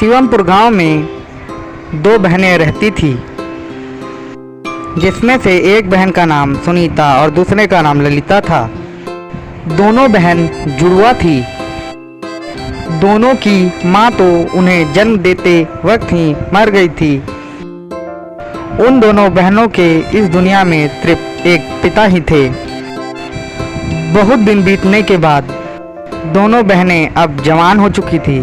शिवमपुर गांव में दो बहनें रहती थी, जिसमें से एक बहन का नाम सुनीता और दूसरे का नाम ललिता था। दोनों बहन जुड़वा थी। दोनों की माँ तो उन्हें जन्म देते वक्त ही मर गई थी। उन दोनों बहनों के इस दुनिया में सिर्फ एक पिता ही थे। बहुत दिन बीतने के बाद दोनों बहनें अब जवान हो चुकी थी।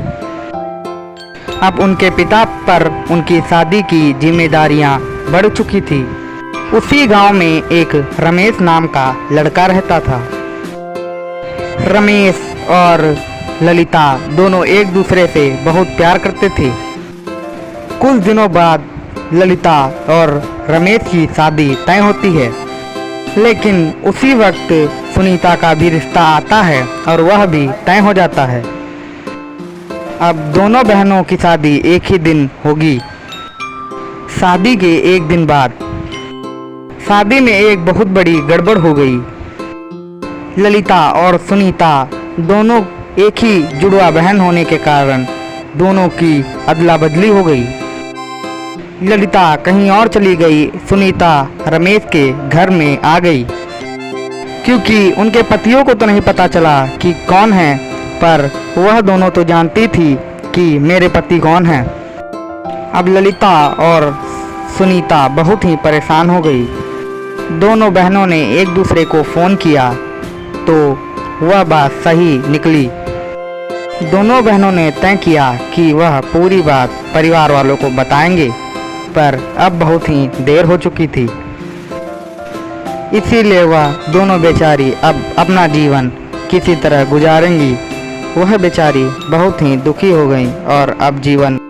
अब उनके पिता पर उनकी शादी की जिम्मेदारियां बढ़ चुकी थी। उसी गांव में एक रमेश नाम का लड़का रहता था। रमेश और ललिता दोनों एक दूसरे से बहुत प्यार करते थे। कुछ दिनों बाद ललिता और रमेश की शादी तय होती है, लेकिन उसी वक्त सुनीता का भी रिश्ता आता है और वह भी तय हो जाता है। अब दोनों बहनों की शादी एक ही दिन होगी। शादी के एक दिन बाद शादी में एक बहुत बड़ी गड़बड़ हो गई। ललिता और सुनीता दोनों एक ही जुड़वा बहन होने के कारण दोनों की अदला बदली हो गई। ललिता कहीं और चली गई, सुनीता रमेश के घर में आ गई, क्योंकि उनके पतियों को तो नहीं पता चला कि कौन है, पर वह दोनों तो जानती थी कि मेरे पति कौन हैं। अब ललिता और सुनीता बहुत ही परेशान हो गई। दोनों बहनों ने एक दूसरे को फ़ोन किया तो वह बात सही निकली। दोनों बहनों ने तय किया कि वह पूरी बात परिवार वालों को बताएंगे, पर अब बहुत ही देर हो चुकी थी। इसीलिए वह दोनों बेचारी अब अपना जीवन किसी तरह गुजारेंगी। वह बेचारी बहुत ही दुखी हो गई और अब जीवन